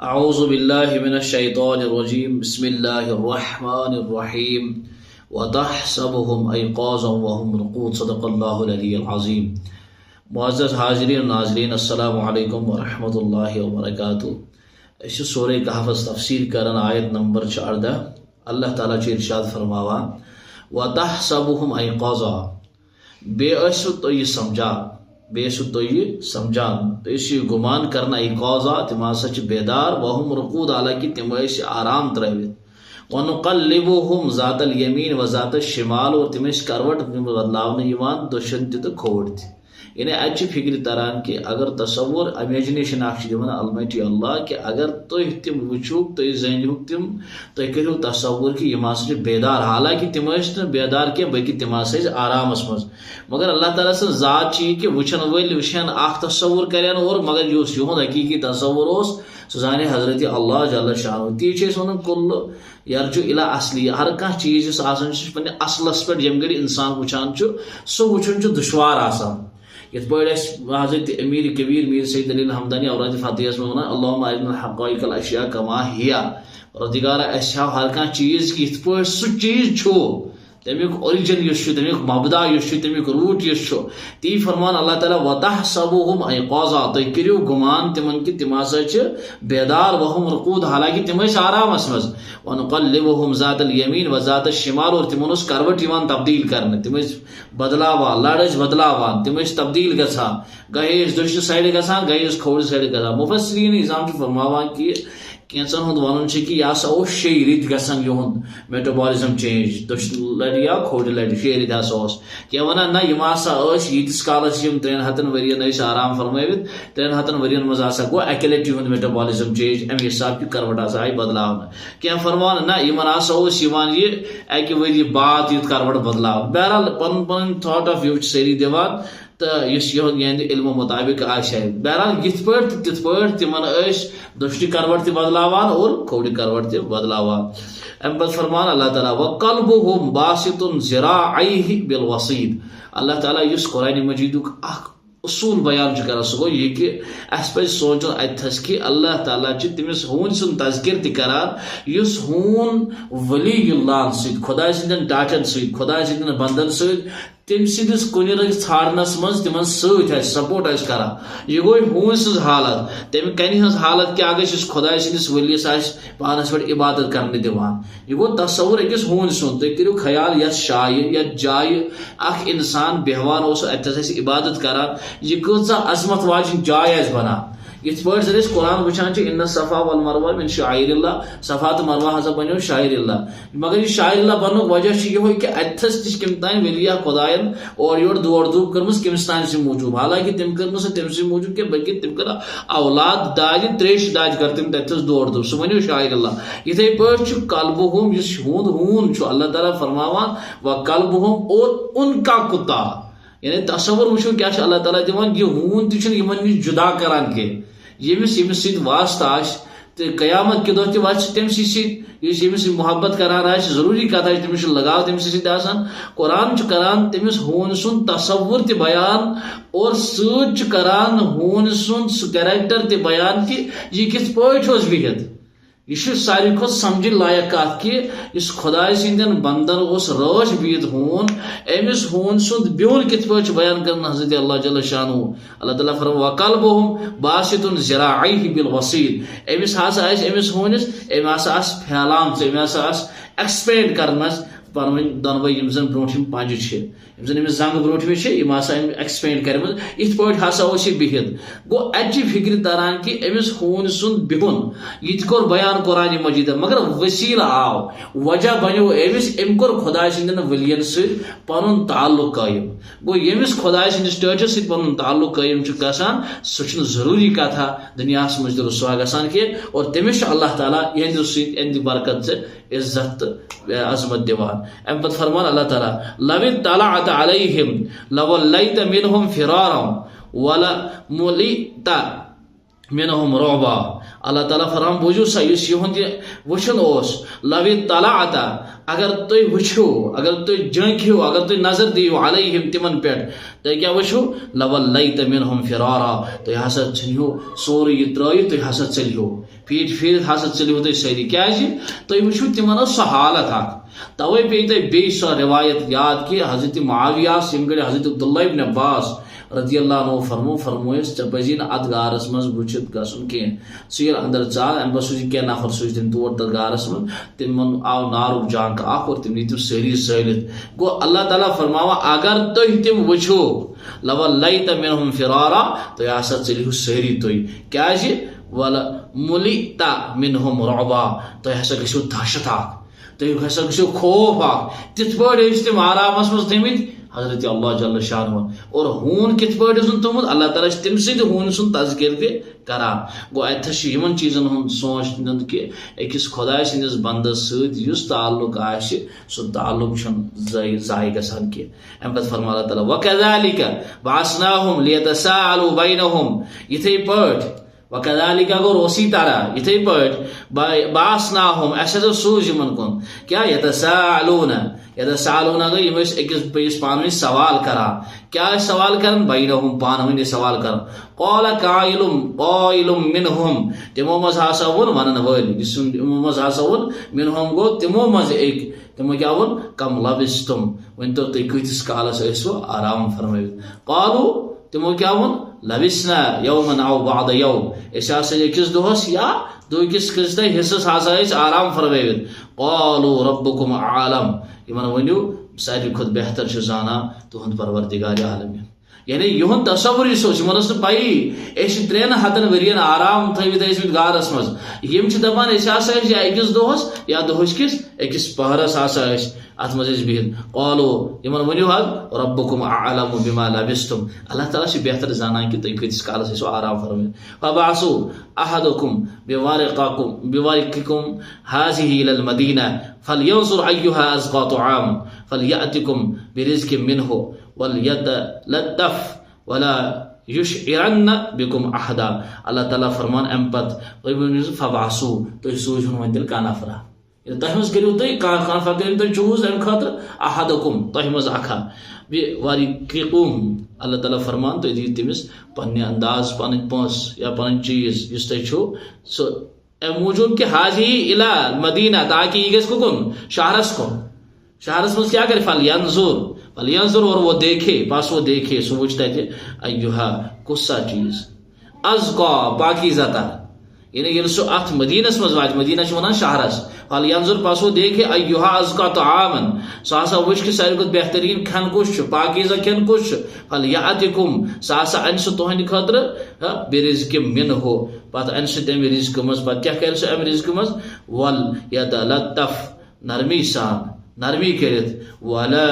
अऊज़ु बिल्लाहि मिनश शैतानिर रजीम बिस्मिल्लाहिर रहमानिर रहीम व तहसबुहुम अयक़ाज़न व हुम रुक़ूद सदक़ल्लाहुल अलिय्युल अज़ीम। मुअज़्ज़ज़ हाज़िरीन नाज़रीन अस्सलामु अलैकुम व रहमतुल्लाहि व बरकातुहू। इस सूरह कहफ़ तफसीर करन आयत नंबर 14। अल्लाह ताला च इरशाद फरमावान व तहसबुहुम अयक़ाज़ा, बेअसु तो ये समझा, बेसु तो ये समझान, तो इस गुमान करना इक़ाज़ा तिम हसा बेदार वहुम रुक़ूद, हालांकि तिम आराम त्रवित वनुक़ल्लिबुहुम ज़ातल यमीन व ज़ातल शिमाल, और तिम करवट बदलावन दुशन तो खोड़ ति। यानी अच्छी फिक्र तरान कि अगर तसव्वुर इमेजिनेशन अलमैटी अल्लाह कि अगर तुम तम वुचुक तुम जनिक तम तुम करो तसव्वुर कि यम हसा बेदार, हालांकि तिम बेदार क्या बल्कि तिम आरामस मज, मगर अल्लाह ताला सं ज़ात कि वुचन वल वुचन अख तसव्वुर करें और मगर युस युहद हकीकी तसव्वुर सह जाने हजरत अल्लाह जल्ल शानु। ती वन कुल्लु यरजु इला असली, हर कह चीज पे असलस पे यम गड़ी इंसान वुचान सह वुचन दुश्वार आसान। यथ हजरत अमीर कबीर मीर सईद अली हमदनी औराद फतेहस में वन अल्लाहुम्मा अरिनल हक़ाइक़ल अशिया कमा हिया, परवरदिगारा अस हाव हर कह चीज कि यथ पे सह चीज छो, तमिक ओरिजिन तमिक मबदा तमिक रूट ती फरमान अल्लाह ताला व तहसबुहुम अयक़ाज़ा, तुम करो गुमान तिमन कि तिम हसा बेदार वहुम रुक़ूद, हालांकि तिम आरामस मज वनुक़ल्लिबुहुम ज़ातल यमीन व ज़ातल शिमाल, और तिमन करवट तब्दील करने, तिम बदलावान लड़ज बदलावान, तिम तब्दील गसा गए दुश्य साइड गसा गए खोड़ साइड गसा। मुफस्सिरीन इज़ाम फरमावान कि कैंसन हुंद वन कि यह हसा शे रित गसन युहद मेटाबॉलिज्म चेंज, दुश लड़ या खोड़ लड़ शे रित हसा क्या वन ना यम हसा यीतिस कालस 300 वरियन आराम फरमावित, 300 वरियन मज हसा गो अके लट युहद मेटाबॉलिज्म चेंज, अमे हिसाब कि करवट हसा आई बदलावन। क्या फरमान ना यमन हसा यह अकि वरी बाद युत करवट बदलाव। बहरहाल पन पन थॉट ऑफ व्यू सारी दिवान तो यहद इल्म मुताबिक आशा। बहरहाल यथ पे तिमन दुष्टि करवट बदलावान और खोड़ी करवट बदलावान। अम पे फरमान अल्लाह ताला व कल्बुहुम बासितुन ज़िराअैहि बिल वसीद, अल्लाह ताला इस कुरान मजीदुक उसूल बयान कर सह गो यह कि अस पे सोचन अथस कि अल्लाह ताला तमिस हून सुन तज़किर तरान युस हून वलीयुल्लाह सद खुदा सदन टाचन सद खुदा सदन बंदन सद तम सिस कुन रंग छाड़नस मज तिमन सपोर्ट करा। यह गो हून सज हालत, तम कन हज हालत क्या गस खुदा सदस वलिस पानस पे इबादत करने दिवान। यह गो तस्वुर अकिस हून सुन। तुम करो ख्याल यथ शाये यथ जाय अख इंसान बेहवान अथस इबादत करान, यह कचा अजमत वाजिन जाय बना। यथ पे कुरान वुचान इन्न सफ़ा वल मरवा मिन शाइरिल्लाह, सफ़ा तो मरवा हसा बनो शाइरिल्लाह, मगर यह शाइरिल्लाह बन वजह यह कि अथस तम तान वलिया खुदायन और योर दौड़ धूप कर्म किमिस तान मूजूब, हालांकि तम कर तम मूजूब क्या बल्कि तम कर औलाद दाज त्रेश दाज कर तम तथस दौड़ धूप, सह बनो शाइरिल्लाह। इथे पे कल्बुहुम हून अल्लाह ताला फरमावान व कल्बुहुम, और उनका कुत्ता, यानी तसव्वुर वुचो क्या अल्लाह ताला दिवान यह हून तमन नश जुदा करान के यमिस यमिस सद वास्ता तो कयामत के दो तमिस यमिस मोहब्बत करान जरूरी कथ तमिस लगाव तमिस सद। कुरान करान तमिस हून सुन तसव्वुर त बयान और सत करान हून सुन सह कैरेक्टर त बयान कि यह कित पे बिहित। यह सारी खुद समझ लायक कथ कि इस खुदा सदन बंदन रश बिहित हून, अमिस हून सुंद बिहुन कित पे बयान कर हजरत अल्लाह जल्ल शानु। अल्लाह ताला फरमाया व कल्बुहुम बासितुन ज़िराअैहि बिल वसीद, अमिस हसा अमिस हूनिस अम हसा फैलान अम हसा एक्सपेंड करनस पन दोनवे यम जन ब्रोठिम पंज यम जन जंग ब्रोठिम हसा एक्सपेंड कर इत पे हसा बिहित। गो अच्छी फिक्र तरान कि अमिस हून सुन बिहुन यह कोर बयान कुरान मजीद, मगर वसील आव वजह बनो अमिस अम कोर खुदा सदन वलियन सद पन ताल्लुक कायम। गो यमिस खुदा सदस टचस सद पन ताल्लुक कायम गसान सह जरूरी कथा दुनिया मज रुसवा गसान के, और तमिस अल्लाह ताला यहद सद बरकत से इज्जत अजमत दिवान। अम पे फरमान अल्लाह ताला लवित्तलअत अलैहिम लवल्लैत मिनहुम फिरारम वलमुलित मिनहुम रुअबा, अल्लाह ताला फरमान बूझू सा युहद वुचन लवि तलाता अगर तुम वुचो अगर तुम झांक्यो अगर तुम नजर दियो अलैहिम तिमन पे तुम क्या वुचो लवल्लैत मिनहुम फिरारा तुम हसा चलियो सोरे यह त्रयित तुम हसा चलियो फीट फीर हसा चलियो तुम सारी क्या तुम वुचो तिमन सह हालत तवे पे तुम सह रिवायत याद कि हजरत मुआविया गए हजरत अब्दुल्ला इब्न अब्बास रज़ियल्लाहु अन्हु फरमोयस चे पजी अत गारस मज वुचित गसन कह सह अंदर चाल अम सूझ क्या नफर सूझ तम तोर तथ गारस मज तिमन आव नारुक जानक और तम नी तम सारी सलित गो अल्लाह ताला फरमावा अगर तुम तम वुचो लवल्लैत मिनहुम फिरारा तो हसा चलियो सारी तुम क्या वल मुलिता मिनहुम रुअबा तो हसा गो दहशत तुम हसा गो खौफ तिथ पे तम आरामस मज थमित हजरत अल्लाह जल्ल शान और हून कित पे तुमुत अल्लाह ताला तम हून सुन तज़किर करान गो अत चीजन हूं सोच कि अकिस खुदा सदिस बंदस सस ताल्लुक सह ताल्लुक ज़ाय गसान कह अम पे फरमा अल्लाह ताला वकज़ालिका बअसनाहुम लियतसाअलू बैनहुम इथे पट वकज़ालिका गो रोसी तारा इथे पट बअसनाहुम अस सूज कुन क्या यतसाअलूना यतसाअलूना गो यम अकिस बेस पान सवाल करान क्या सवाल करन बैनहुम पान वन सवाल कर क़ाल क़ाइलुम मिनहुम तिमो मज हसा वोन वनन वल तिमो मज हसा वोन मिनहुम गो तिमो मज एक तिमो क्या वोन कम लबिस्तुम वन तो तुम कतिस कालस ऐसो आराम फरमाय क़ालू तिमो क्या वोन लबिसना यौमन औ बाद यौम ऐसा अकिस दोहस या दोकिस किस हिस्सस हसा आराम फरमाय क़ालू रब्बुकुम आलम यमन वनु सारी खुद बेहतर जाना तुहद परवरदिगार आलम यानी युहद तस्वुर सोच यमन पई 3 हतन वरियन आराम थवित गारस मज यम दपान अकिस दोहस या दोहस किस अकिस पहरस अत मज बिहित क़ालू यमन वनु रब्बुकुम अअलमु बिमा लबिस्तुम अल्लाह ताला बेहतर जाना कि तुम कतिस कालस आराम फरमाय फबअसू अहदुकुम बिवारिकिकुम हाज़िही इलल मदीना फलयंजुर अय्युहा अज़का तुआम फलयअतिकुम बिरिज़्क़िन मिन्हु वलयतलत्तफ वला युशइरन्न बिकुम अहदा अल्लाह ताला फरमान अम पत फबअसू तुम सूझ वन का नफरा तह मज करो तुम कन्फर्म करो तुम चूज अम खतर अहदकुम तह मज अखा वारिकुम अल्लाह ताला फरमान तुम दी तमिस पन्ने अंदाज पन पोस या पन चीज इस तुम सो मूजूब कि हाजी इला मदीना ताकि यह गस कुन शहरस कुन शहरस मज क्या करे फलयंजुर और वो देखे बस वो देखे सो वुच तथे अय्युहा कुसा चीज अज़का पाकीज़ा यानी सो अत मदीनस मज वात मदीना वन शहरस फलयंजुर बस वो देखे अय्युहा अज़का तुआमन सह हसा वुच कि सारी खुद बेहतरीन खन कुछ पाकीज़ा खन कुछ फलयअतिकुम सह हसा अन सह तुहंद खतर बिरिज़्क़िन मिन्हु पत अन सह तम रिज़्क़ मज पत क्या कर सह अम रिज़्क़ मज वलयतलत्तफ नरमी सान नरमी करित वला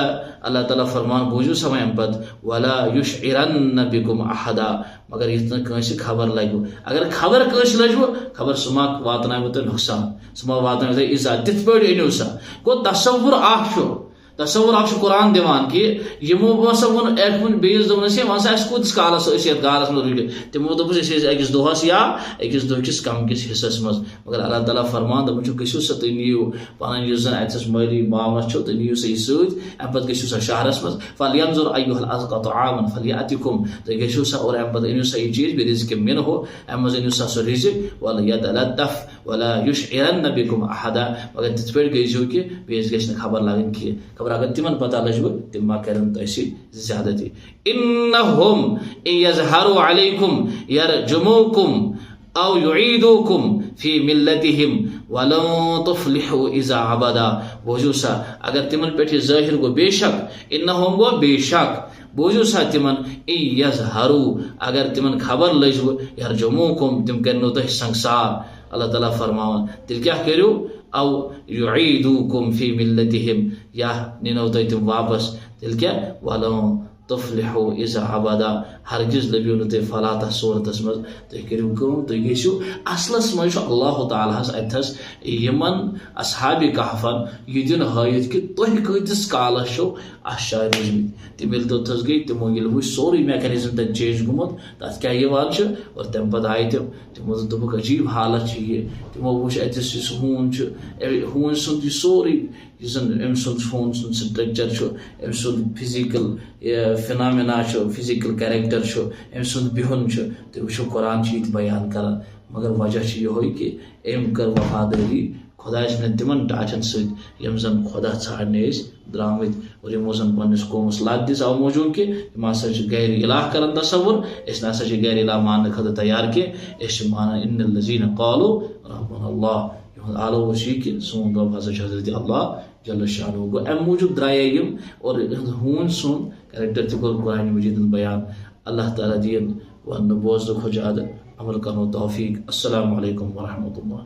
अल्लाह ताला फरमान बूझू समय पत वला युशइरन्न बिकुम अहदा मगर इतना कंस खबर लगो अगर खबर कंस लजो खबर सुमा वातनाय तो नुकसान सुमा वातनाय तो इजा तिथ पे अनु सा गो तस्वुर कुरान दिवान कि यमो बस वन एक वन बेस दोनस वसा कुछ कालस गारस मज तमो दोपस अकिस दोहस या अकिस दोकिस कम किस हिस्सस मज मगर अल्लाह ताला फरमान दपन गो सा तुम नीयू पन यस जन अतस मली मामस तुम नीयू सह सत अम पे गो सा शहरस मज फलयंजुर अय्युहल अज़का तुआमन फलयअतिकुम तुम गो सा और अम पे अनु सा यह चीज बिरिज़्क़िन मिन्हु अम मज अनु सा सो रिज़्क़ वलयतलत्तफ वला युशइरन्न बिकुम अहदा मगर तिथ पे गो कि बेस गस खबर लगन कि खबर अगर तिमन पता लजब तिम मा करन तसी ज्यादती इन्नहुम यज़हरु अलैकुम यरजुमुकुम औ युईदुकुम फी मिल्लतिहिम वलन तुफ्लिहु इज़ा अबदा बोझू सा अगर तिमन पे ज़ाहिर गो बेशक इन्नहुम गो बेशक बोझू सा तिमन यज़हरु अगर तिमन खबर लजब यरजुमुकुम तिम करनो तह संसार अल्लाह ताला फरमावन तिल क्या करो औ युईदुकुम फी मिल्लतिहिम या निनो तुम वापस तिल क्या वलन तुफ्लिहु इज़ा अबदा हरगिज लबियो न तुम फलाह सूरत मज तुम करो कम तुम गो असलस मज अल्लाह ताला अथस यमन असहाब कहफन यह दिन हयत कि तुम कतिस कालस अस शाय रोजमत तम दोथस गई तमो वो सोरे मैकेनिज्म तक चेंज गुमुत तथ क्या और तम पे आये तमो दोक अजीब हालत ये तमो वो अतिस हून सुंद सोरे अम फोन स्ट्रक्चर अम फिजिकल फिनामिना फिजिकल कैरेक्टर अम बिहुन तुम वो कुरान ये बयान कर मगर वजह ये कि अम कर वफादारी खुदा तिमन टाचन सम जन खुदा छाड़ने द्रामत और यमो जन पन्निस कौमस लाद दिस अव मौजूद कि गैर इलाह कर तस्वुर ना गैर इलाह मान खत तैयार कि मान इन लजीन कालो रहमान अल्लाह आलो वशी कि सोन रब हज़रत हज़रत अल्लाह जल्ल शानु गो अम मूजूब द्राये यम और हून सुन कैरेक्टर तक कुरान मजीद बयान अल्लाह ताला दिन वन बोज खुजाद अमल करनो तौफीक अस्सलामु अलैकुम व रहमतुल्लाह।